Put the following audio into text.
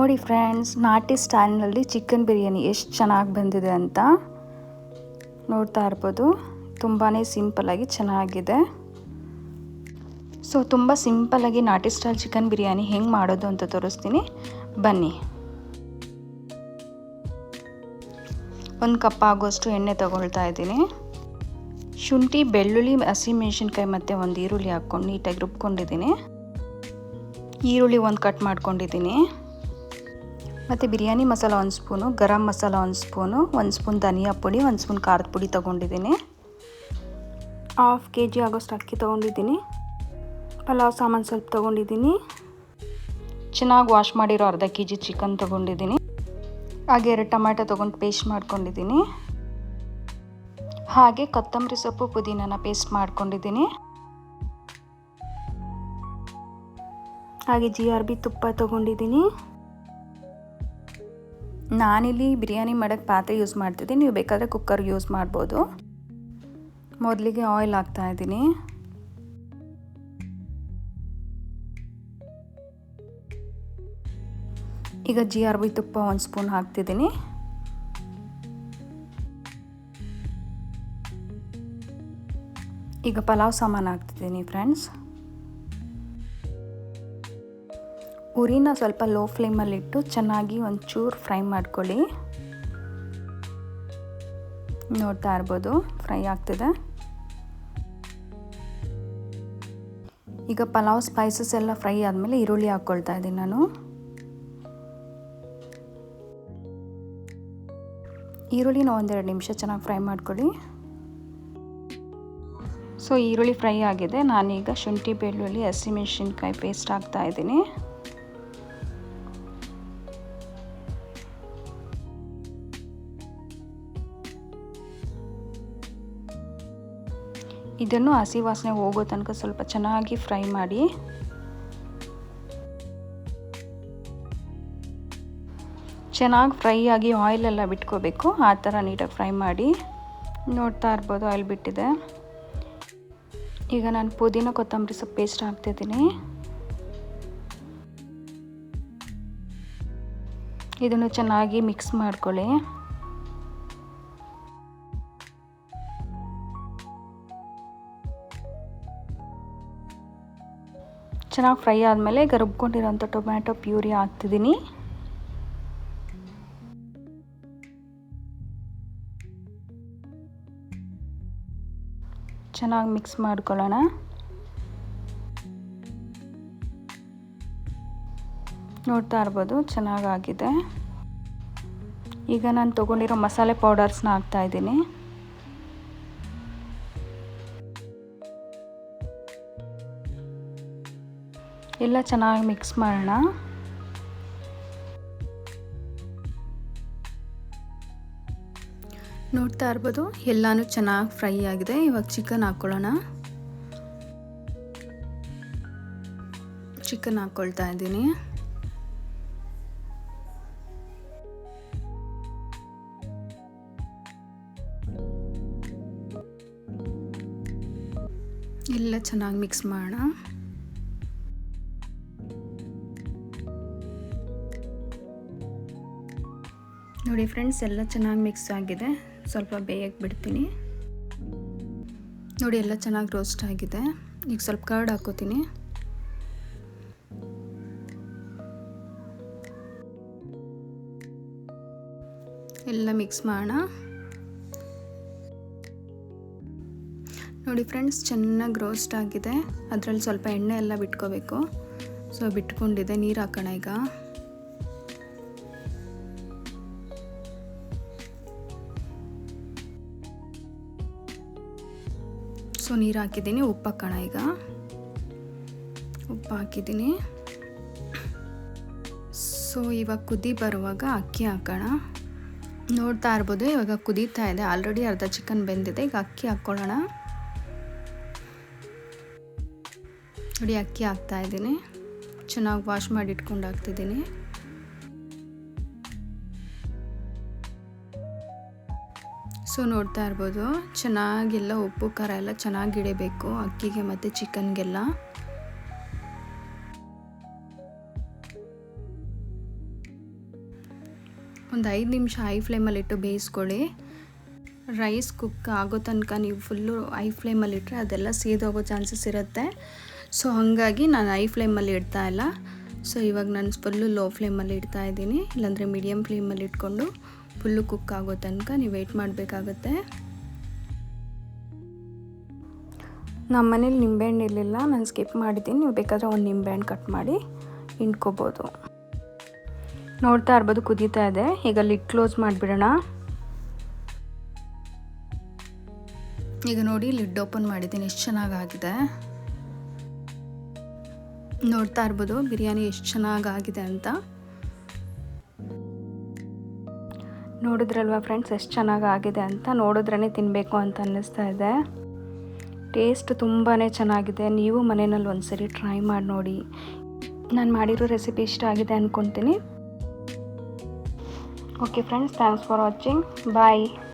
ನೋಡಿ ಫ್ರೆಂಡ್ಸ್, ನಾಟಿ ಸ್ಟೈಲ್ನಲ್ಲಿ ಚಿಕನ್ ಬಿರಿಯಾನಿ ಎಷ್ಟು ಚೆನ್ನಾಗಿ ಬಂದಿದೆ ಅಂತ ನೋಡ್ತಾ ಇರ್ಬೋದು. ತುಂಬಾ ಸಿಂಪಲ್ಲಾಗಿ ಚೆನ್ನಾಗಿದೆ. ಸೊ ತುಂಬ ಸಿಂಪಲ್ಲಾಗಿ ನಾಟಿ ಸ್ಟೈಲ್ ಚಿಕನ್ ಬಿರಿಯಾನಿ ಹೆಂಗೆ ಮಾಡೋದು ಅಂತ ತೋರಿಸ್ತೀನಿ, ಬನ್ನಿ. 1 ಕಪ್ ಆಗೋಷ್ಟು ಎಣ್ಣೆ ತಗೊಳ್ತಾ ಇದ್ದೀನಿ. ಶುಂಠಿ, ಬೆಳ್ಳುಳ್ಳಿ, ಹಸಿಮೆಣಸಿನ್ಕಾಯಿ ಮತ್ತು 1 ಈರುಳ್ಳಿ ಹಾಕ್ಕೊಂಡು ನೀಟಾಗಿ ರುಬ್ಕೊಂಡಿದ್ದೀನಿ. ಈರುಳ್ಳಿ 1 ಕಟ್ ಮಾಡ್ಕೊಂಡಿದ್ದೀನಿ. ಮತ್ತು biryani masala 1 spoon, garam masala 1 spoon, 1 spoon ಧನಿಯಾ ಪುಡಿ, 1 ಸ್ಪೂನ್ ಖಾರದ ಪುಡಿ ತೊಗೊಂಡಿದ್ದೀನಿ. 1/2 kg ಆಗೋಷ್ಟು ಅಕ್ಕಿ ತೊಗೊಂಡಿದ್ದೀನಿ. ಪಲಾವ್ ಸಾಮಾನು ಸ್ವಲ್ಪ ತೊಗೊಂಡಿದ್ದೀನಿ. ಚೆನ್ನಾಗಿ ವಾಶ್ ಮಾಡಿರೋ ಅರ್ಧ kg ಚಿಕನ್ ತೊಗೊಂಡಿದ್ದೀನಿ. ಹಾಗೆ 2 ಟೊಮ್ಯಾಟೊ ತೊಗೊಂಡು ಪೇಸ್ಟ್ ಮಾಡ್ಕೊಂಡಿದ್ದೀನಿ. ಹಾಗೆ ಕೊತ್ತಂಬರಿ ಸೊಪ್ಪು, ಪುದೀನನ ಪೇಸ್ಟ್ ಮಾಡ್ಕೊಂಡಿದ್ದೀನಿ. ಹಾಗೆ GRB ತುಪ್ಪ ತೊಗೊಂಡಿದ್ದೀನಿ. ನಾನಿಲ್ಲಿ ಬಿರಿಯಾನಿ ಮಾಡೋಕ್ಕೆ ಪಾತ್ರೆ ಯೂಸ್ ಮಾಡ್ತಿದ್ದೀನಿ, ನೀವು ಬೇಕಾದರೆ ಕುಕ್ಕರ್ ಯೂಸ್ ಮಾಡ್ಬೋದು. ಮೊದಲಿಗೆ ಆಯಿಲ್ ಹಾಕ್ತಾಯಿದ್ದೀನಿ. ಈಗ GRB ತುಪ್ಪ 1 ಸ್ಪೂನ್ ಹಾಕ್ತಿದ್ದೀನಿ. ಈಗ ಪಲಾವ್ ಸಾಮಾನು ಹಾಕ್ತಿದ್ದೀನಿ ಫ್ರೆಂಡ್ಸ್. ಉರಿನ ಸ್ವಲ್ಪ ಲೋ ಫ್ಲೇಮಲ್ಲಿಟ್ಟು ಚೆನ್ನಾಗಿ ಒಂಚೂರು ಫ್ರೈ ಮಾಡ್ಕೊಳ್ಳಿ. ನೋಡ್ತಾ ಇರ್ಬೋದು, ಫ್ರೈ ಆಗ್ತಿದೆ. ಈಗ ಪಲಾವ್ ಸ್ಪೈಸಸ್ ಎಲ್ಲ ಫ್ರೈ ಆದಮೇಲೆ ಈರುಳ್ಳಿ ಹಾಕ್ಕೊಳ್ತಾ ಇದ್ದೀನಿ ನಾನು. ಈರುಳ್ಳಿನ 1-2 ನಿಮಿಷ ಚೆನ್ನಾಗಿ ಫ್ರೈ ಮಾಡ್ಕೊಳ್ಳಿ. ಸೊ ಈರುಳ್ಳಿ ಫ್ರೈ ಆಗಿದೆ. ನಾನೀಗ ಶುಂಠಿ, ಬೆಳ್ಳುಳ್ಳಿ, ಹಸಿಮೆಣಸಿನ್ಕಾಯಿ ಪೇಸ್ಟ್ ಹಾಕ್ತಾ ಇದ್ದೀನಿ. ಇದನ್ನು ಹಸಿ ವಾಸನೆ ಹೋಗೋ ತನಕ ಸ್ವಲ್ಪ ಚೆನ್ನಾಗಿ ಫ್ರೈ ಮಾಡಿ. ಚೆನ್ನಾಗಿ ಫ್ರೈ ಆಗಿ ಆಯಿಲೆಲ್ಲ ಬಿಟ್ಕೋಬೇಕು, ಆ ಥರ ನೀಟಾಗಿ ಫ್ರೈ ಮಾಡಿ. ನೋಡ್ತಾ ಇರ್ಬೋದು, ಆಯಿಲ್ ಬಿಟ್ಟಿದೆ. ಈಗ ನಾನು ಪುದೀನ, ಕೊತ್ತಂಬರಿ ಸೊಪ್ಪು ಪೇಸ್ಟ್ ಹಾಕ್ತಿದ್ದೀನಿ. ಇದನ್ನು ಚೆನ್ನಾಗಿ ಮಿಕ್ಸ್ ಮಾಡ್ಕೊಳ್ಳಿ. ಚೆನ್ನಾಗಿ ಫ್ರೈ ಆದಮೇಲೆ ಈಗ ರುಬ್ಕೊಂಡಿರೋಂಥ ಟೊಮ್ಯಾಟೊ ಪ್ಯೂರಿ ಹಾಕ್ತಿದ್ದೀನಿ. ಚೆನ್ನಾಗಿ ಮಿಕ್ಸ್ ಮಾಡ್ಕೊಳ್ಳೋಣ. ನೋಡ್ತಾ ಇರ್ಬೋದು, ಚೆನ್ನಾಗಾಗಿದೆ. ಈಗ ನಾನು ತೊಗೊಂಡಿರೋ ಮಸಾಲೆ ಪೌಡರ್ಸ್ನ ಹಾಕ್ತಾಯಿದ್ದೀನಿ. ಎಲ್ಲ ಚೆನ್ನಾಗಿ ಮಿಕ್ಸ್ ಮಾಡೋಣ. ನೋಡ್ತಾ ಇರ್ಬೋದು, ಎಲ್ಲನೂ ಚೆನ್ನಾಗಿ ಫ್ರೈ ಆಗಿದೆ. ಇವಾಗ ಚಿಕನ್ ಹಾಕ್ಕೊಳ್ಳೋಣ. ಚಿಕನ್ ಹಾಕ್ಕೊಳ್ತಾ ಇದ್ದೀನಿ. ಎಲ್ಲ ಚೆನ್ನಾಗಿ ಮಿಕ್ಸ್ ಮಾಡೋಣ. ನೋಡಿ ಫ್ರೆಂಡ್ಸ್, ಎಲ್ಲ ಚೆನ್ನಾಗಿ ಮಿಕ್ಸ್ ಆಗಿದೆ. ಸ್ವಲ್ಪ ಬೇಯಕ್ಕೆ ಬಿಡ್ತೀನಿ. ನೋಡಿ, ಎಲ್ಲ ಚೆನ್ನಾಗಿ ರೋಸ್ಟ್ ಆಗಿದೆ. ಈಗ ಸ್ವಲ್ಪ ಕರ್ಡ್ ಹಾಕೋತೀನಿ. ಎಲ್ಲ ಮಿಕ್ಸ್ ಮಾಡೋಣ. ನೋಡಿ ಫ್ರೆಂಡ್ಸ್, ಚೆನ್ನಾಗಿ ರೋಸ್ಟ್ ಆಗಿದೆ. ಅದರಲ್ಲಿ ಸ್ವಲ್ಪ ಎಣ್ಣೆ ಎಲ್ಲ ಬಿಟ್ಕೋಬೇಕು. ಸೊ ಬಿಟ್ಕೊಂಡಿದೆ. ನೀರು ಹಾಕೋಣ ಈಗ. ಸೊ ನೀರು ಹಾಕಿದ್ದೀನಿ. ಉಪ್ಪು ಹಾಕೋಣ ಈಗ. ಉಪ್ಪು ಹಾಕಿದ್ದೀನಿ. ಸೊ ಇವಾಗ ಕುದಿ ಬರುವಾಗ ಅಕ್ಕಿ ಹಾಕೋಣ. ನೋಡ್ತಾ ಇರ್ಬೋದು, ಇವಾಗ ಕುದೀತಾ ಇದೆ. ಆಲ್ರೆಡಿ ಅರ್ಧ ಚಿಕನ್ ಬೆಂದಿದೆ. ಈಗ ಅಕ್ಕಿ ಹಾಕ್ಕೊಳ್ಳೋಣ. ನೋಡಿ, ಅಕ್ಕಿ ಹಾಕ್ತಾ ಇದ್ದೀನಿ. ಚೆನ್ನಾಗಿ ವಾಶ್ ಮಾಡಿ ಇಟ್ಕೊಂಡು ಹಾಕ್ತಿದ್ದೀನಿ. ಸೊ ನೋಡ್ತಾ ಇರ್ಬೋದು, ಚೆನ್ನಾಗೆಲ್ಲ ಉಪ್ಪು ಖಾರ ಎಲ್ಲ ಚೆನ್ನಾಗಿ ಹಿಡಿಬೇಕು ಅಕ್ಕಿಗೆ ಮತ್ತು ಚಿಕನ್ಗೆಲ್ಲ. ಒಂದು 5 ನಿಮಿಷ ಹೈ ಫ್ಲೇಮಲ್ಲಿಟ್ಟು ಬೇಯಿಸ್ಕೊಳ್ಳಿ. ರೈಸ್ ಕುಕ್ ಆಗೋ ತನಕ ನೀವು ಫುಲ್ಲು ಹೈ ಫ್ಲೇಮಲ್ಲಿಟ್ಟರೆ ಅದೆಲ್ಲ ಸೀದೋಗೋ ಚಾನ್ಸಸ್ ಇರುತ್ತೆ. ಸೊ ಹಾಗಾಗಿ ನಾನು ಹೈ ಫ್ಲೇಮಲ್ಲಿ ಇಡ್ತಾ ಇಲ್ಲ. ಸೊ ಇವಾಗ ನಾನು ಫುಲ್ಲು ಲೋ ಫ್ಲೇಮಲ್ಲಿ ಇಡ್ತಾ ಇದ್ದೀನಿ, ಇಲ್ಲಾಂದರೆ ಮೀಡಿಯಮ್ ಫ್ಲೇಮಲ್ಲಿ ಇಟ್ಕೊಂಡು ಫುಲ್ಲು ಕುಕ್ ಆಗೋ ತನಕ ನೀವು ವೆಯ್ಟ್ ಮಾಡಬೇಕಾಗತ್ತೆ. ನಮ್ಮ ಮನೇಲಿ ನಿಂಬೆಹಣ್ಣು ಇರಲಿಲ್ಲ, ನಾನು ಸ್ಕಿಪ್ ಮಾಡಿದ್ದೀನಿ. ನೀವು ಬೇಕಾದರೆ ಒಂದು ನಿಂಬೆಹಣ್ಣು ಕಟ್ ಮಾಡಿ ಹಿಂಡ್ಕೋಬೋದು. ನೋಡ್ತಾ ಇರ್ಬೋದು ಕುದೀತಾ ಇದೆ. ಈಗ ಲಿಡ್ ಕ್ಲೋಸ್ ಮಾಡಿಬಿಡೋಣ. ಈಗ ನೋಡಿ ಲಿಡ್ ಓಪನ್ ಮಾಡಿದ್ದೀನಿ, ಎಷ್ಟು ಚೆನ್ನಾಗಾಗಿದೆ. ನೋಡ್ತಾ ಇರ್ಬೋದು ಬಿರಿಯಾನಿ ಎಷ್ಟು ಚೆನ್ನಾಗಾಗಿದೆ ಅಂತ. ನೋಡಿದ್ರಲ್ವ ಫ್ರೆಂಡ್ಸ್ ಎಷ್ಟು ಚೆನ್ನಾಗಾಗಿದೆ ಅಂತ. ನೋಡಿದ್ರೇ ತಿನ್ನಬೇಕು ಅಂತ ಅನ್ನಿಸ್ತಾ ಇದೆ. ಟೇಸ್ಟ್ ತುಂಬಾ ಚೆನ್ನಾಗಿದೆ. ನೀವು ಮನೆಯಲ್ಲಿ ಒಂದ್ಸರಿ ಟ್ರೈ ಮಾಡಿ ನೋಡಿ. ನಾನು ಮಾಡಿರೋ ರೆಸಿಪಿ ಇಷ್ಟ ಆಗಿದೆ ಅಂದ್ಕೊತೀನಿ. Okay friends, thanks for watching. Bye.